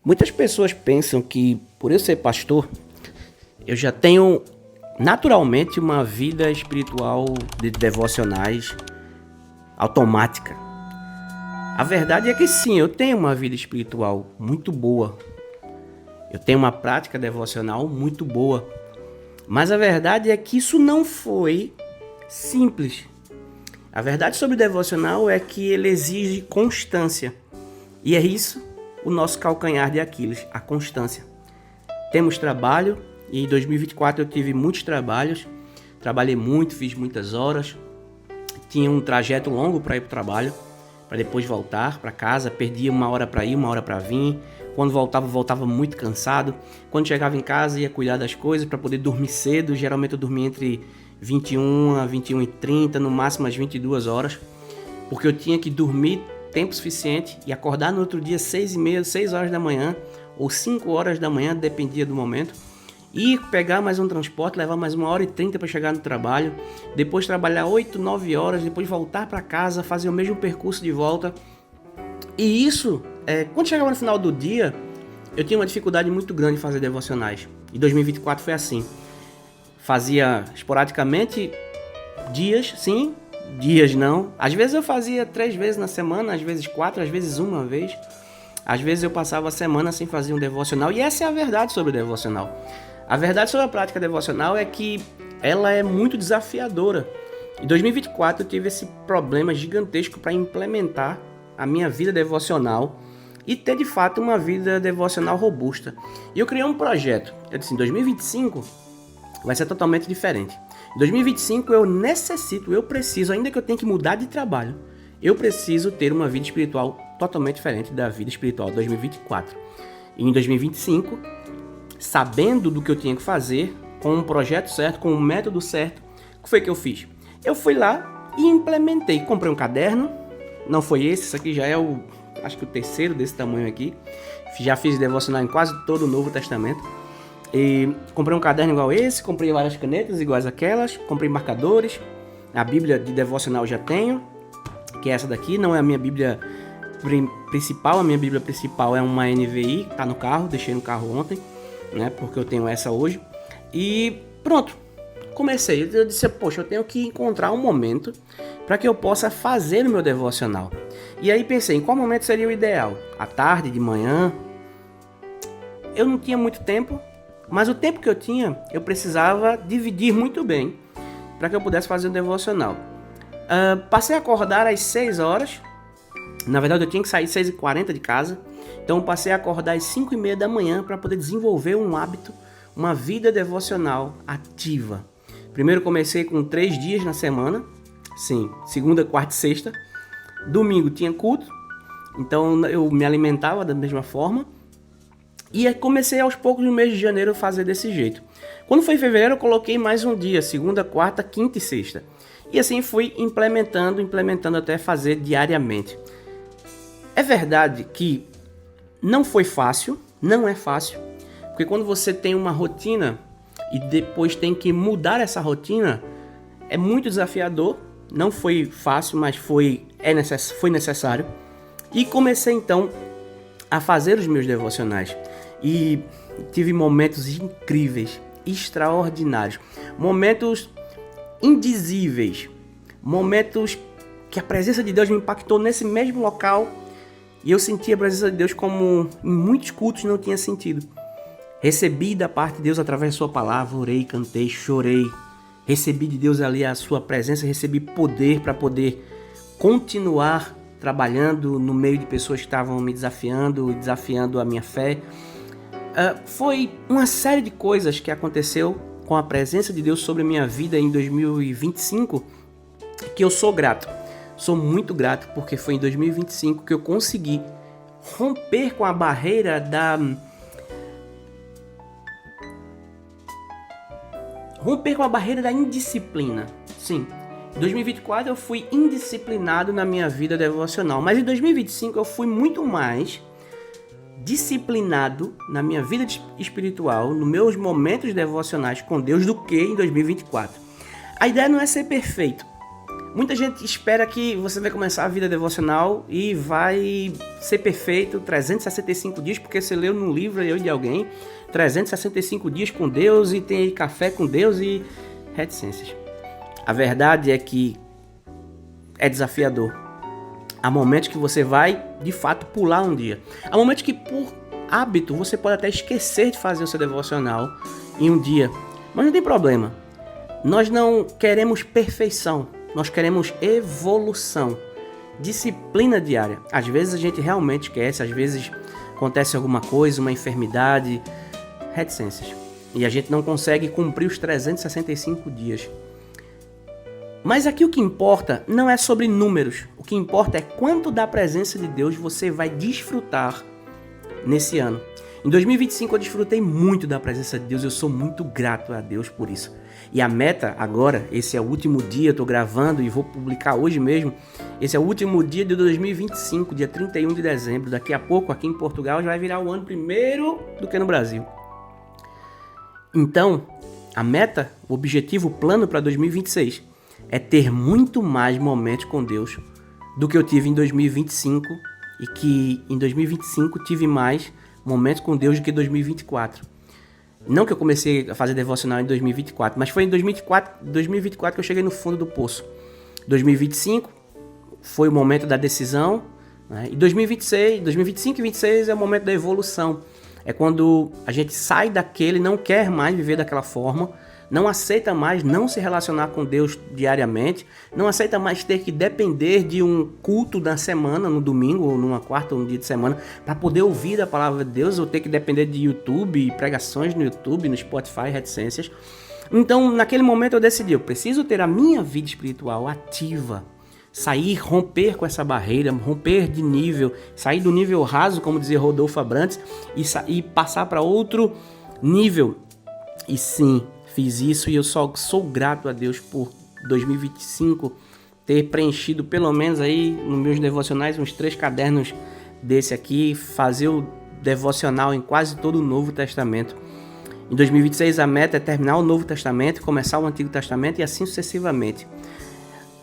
Muitas pessoas pensam que, por eu ser pastor, eu já tenho naturalmente uma vida espiritual de devocionais automática. A verdade é que sim, eu tenho uma vida espiritual muito boa. Eu tenho uma prática devocional muito boa. Mas a verdade é que isso não foi simples. A verdade sobre o devocional é que ele exige constância. E é isso o nosso calcanhar de Aquiles, a constância. Temos trabalho e em 2024 eu tive muitos trabalhos. Trabalhei muito, fiz muitas horas. Tinha um trajeto longo para ir para o trabalho, para depois voltar para casa. Perdia 1 hora para ir, 1 hora para vir. Quando voltava muito cansado. Quando chegava em casa, ia cuidar das coisas para poder dormir cedo. Geralmente eu dormia entre 21 a 21h30, no máximo às 22 horas. Porque eu tinha que dormir tempo suficiente e acordar no outro dia 6h30, 6 horas da manhã ou 5 horas da manhã, dependia do momento. E pegar mais um transporte, levar mais 1h30 para chegar no trabalho. Depois trabalhar 8, 9 horas, depois voltar para casa, fazer o mesmo percurso de volta. E isso, quando chegava no final do dia, eu tinha uma dificuldade muito grande em fazer devocionais. E 2024 foi assim. Fazia esporadicamente dias, sim, dias não. Às vezes eu fazia 3 vezes na semana, às vezes 4, às vezes 1 vez. Às vezes eu passava a semana sem fazer um devocional. E essa é a verdade sobre o devocional. A verdade sobre a prática devocional é que ela é muito desafiadora. Em 2024 eu tive esse problema gigantesco para implementar a minha vida devocional e ter de fato uma vida devocional robusta. E eu criei um projeto. Eu disse, em 2025 vai ser totalmente diferente. Em 2025 eu preciso, ainda que eu tenha que mudar de trabalho, eu preciso ter uma vida espiritual totalmente diferente da vida espiritual de 2024. E em 2025, sabendo do que eu tinha que fazer, com um projeto certo, com um método certo, o que foi que eu fiz? Eu fui lá e implementei. Comprei um caderno, não foi esse, isso aqui já é acho que o terceiro desse tamanho aqui. Já fiz devocional em quase todo o Novo Testamento. E comprei um caderno igual esse, comprei várias canetas iguais aquelas, comprei marcadores. A Bíblia de devocional eu já tenho, que é essa daqui, não é a minha Bíblia principal. A minha Bíblia principal é uma NVI, tá no carro, deixei no carro ontem, né, porque eu tenho essa hoje. E pronto, comecei. Eu disse, poxa, eu tenho que encontrar um momento para que eu possa fazer o meu devocional. E aí pensei, em qual momento seria o ideal? À tarde, de manhã? Eu não tinha muito tempo, mas o tempo que eu tinha, eu precisava dividir muito bem para que eu pudesse fazer um devocional. Passei a acordar às 6 horas. Na verdade, eu tinha que sair às 6h40 de casa. Então, passei a acordar às 5h30 da manhã para poder desenvolver um hábito, uma vida devocional ativa. Primeiro, comecei com 3 dias na semana. Sim, segunda, quarta e sexta. Domingo tinha culto. Então, eu me alimentava da mesma forma. E comecei aos poucos no mês de janeiro a fazer desse jeito. Quando foi em fevereiro, eu coloquei mais um dia. Segunda, quarta, quinta e sexta. E assim fui implementando até fazer diariamente. É verdade que não foi fácil, não é fácil, porque quando você tem uma rotina e depois tem que mudar essa rotina, é muito desafiador. Não foi fácil, mas foi necessário. E comecei então a fazer os meus devocionais. E tive momentos incríveis, extraordinários, momentos indizíveis, momentos que a presença de Deus me impactou nesse mesmo local. E eu senti a presença de Deus como em muitos cultos não tinha sentido. Recebi da parte de Deus através da sua palavra, orei, cantei, chorei. Recebi de Deus ali a sua presença, recebi poder para poder continuar trabalhando no meio de pessoas que estavam me desafiando a minha fé. Foi uma série de coisas que aconteceu com a presença de Deus sobre a minha vida em 2025 que eu sou grato. Sou muito grato porque foi em 2025 que eu consegui romper com a barreira da indisciplina. Sim, em 2024 eu fui indisciplinado na minha vida devocional, mas em 2025 eu fui muito mais disciplinado na minha vida espiritual, nos meus momentos devocionais com Deus do que em 2024. A ideia não é ser perfeito. Muita gente espera que você vai começar a vida devocional e vai ser perfeito 365 dias, porque você leu num livro aí de alguém, 365 dias com Deus e tem aí café com Deus e reticências. A verdade é que é desafiador. Há momentos que você vai, de fato, pular um dia. Há momentos que, por hábito, você pode até esquecer de fazer o seu devocional em um dia. Mas não tem problema. Nós não queremos perfeição. Nós queremos evolução. Disciplina diária. Às vezes a gente realmente esquece. Às vezes acontece alguma coisa, uma enfermidade. Reticências. E a gente não consegue cumprir os 365 dias. Mas aqui o que importa não é sobre números. O que importa é quanto da presença de Deus você vai desfrutar nesse ano. Em 2025 eu desfrutei muito da presença de Deus. Eu sou muito grato a Deus por isso. E a meta agora, esse é o último dia, eu estou gravando e vou publicar hoje mesmo. Esse é o último dia de 2025, dia 31 de dezembro. Daqui a pouco, aqui em Portugal, já vai virar o ano primeiro do que no Brasil. Então, a meta, o objetivo, o plano para 2026 é ter muito mais momentos com Deus do que eu tive em 2025 e que em 2025 tive mais momentos com Deus do que em 2024. Não que eu comecei a fazer devocional em 2024, mas foi em 2024 que eu cheguei no fundo do poço. 2025 foi o momento da decisão, né? E 2025 e 2026 é o momento da evolução. É quando a gente sai daquele, não quer mais viver daquela forma, não aceita mais não se relacionar com Deus diariamente, não aceita mais ter que depender de um culto na semana, no domingo, ou numa quarta, ou um dia de semana, para poder ouvir a palavra de Deus, ou ter que depender de YouTube, pregações no YouTube, no Spotify, reticências. Então, naquele momento eu decidi, eu preciso ter a minha vida espiritual ativa, sair, romper com essa barreira, romper de nível, sair do nível raso, como dizia Rodolfo Abrantes, e passar para outro nível. E sim, fiz isso e eu só sou grato a Deus por 2025 ter preenchido pelo menos aí nos meus devocionais uns 3 cadernos desse aqui, fazer o devocional em quase todo o Novo Testamento. Em 2026 a meta é terminar o Novo Testamento, começar o Antigo Testamento e assim sucessivamente.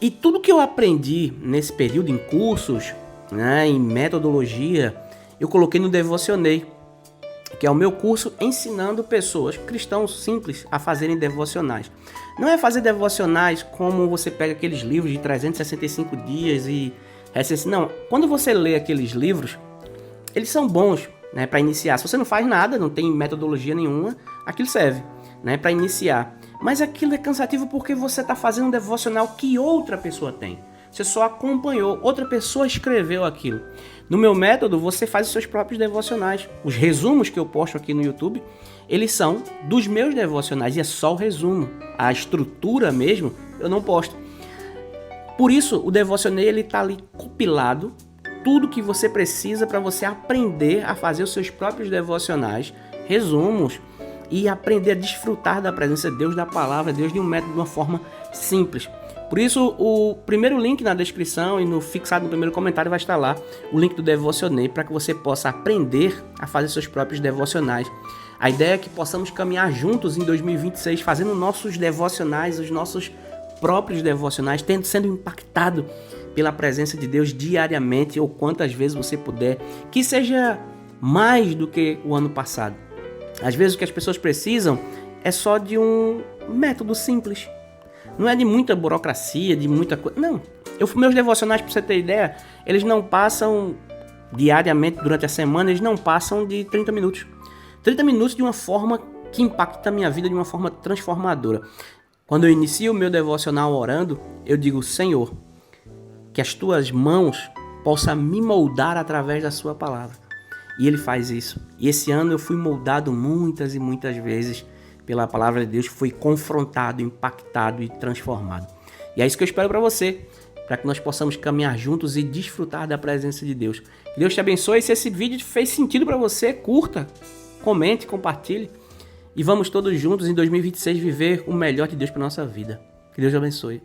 E tudo que eu aprendi nesse período em cursos, né, em metodologia, eu coloquei no Devocionei, que é o meu curso ensinando pessoas, cristãos simples, a fazerem devocionais. Não é fazer devocionais como você pega aqueles livros de 365 dias e... Não, quando você lê aqueles livros, eles são bons, né, para iniciar. Se você não faz nada, não tem metodologia nenhuma, aquilo serve, né, para iniciar. Mas aquilo é cansativo porque você está fazendo um devocional que outra pessoa tem. Você só acompanhou, outra pessoa escreveu aquilo. No meu método, você faz os seus próprios devocionais. Os resumos que eu posto aqui no YouTube, eles são dos meus devocionais e é só o resumo. A estrutura mesmo, eu não posto. Por isso, o Devocionei, ele está ali compilado, tudo que você precisa para você aprender a fazer os seus próprios devocionais, resumos, e aprender a desfrutar da presença de Deus, da palavra de Deus, de um método, de uma forma simples. Por isso, o primeiro link na descrição e no fixado no primeiro comentário vai estar lá o link do Devocionei para que você possa aprender a fazer seus próprios devocionais. A ideia é que possamos caminhar juntos em 2026, fazendo nossos devocionais, os nossos próprios devocionais, sendo impactado pela presença de Deus diariamente ou quantas vezes você puder, que seja mais do que o ano passado. Às vezes o que as pessoas precisam é só de um método simples. Não é de muita burocracia, de muita coisa. Não. Meus devocionais, para você ter ideia, eles não passam diariamente, durante a semana, eles não passam de 30 minutos. 30 minutos de uma forma que impacta a minha vida de uma forma transformadora. Quando eu inicio o meu devocional orando, eu digo, Senhor, que as tuas mãos possam me moldar através da sua palavra. E ele faz isso. E esse ano eu fui moldado muitas e muitas vezes pela palavra de Deus, fui confrontado, impactado e transformado. E é isso que eu espero para você, para que nós possamos caminhar juntos e desfrutar da presença de Deus. Que Deus te abençoe. Se esse vídeo fez sentido para você, curta, comente, compartilhe. E vamos todos juntos em 2026 viver o melhor de Deus para nossa vida. Que Deus te abençoe.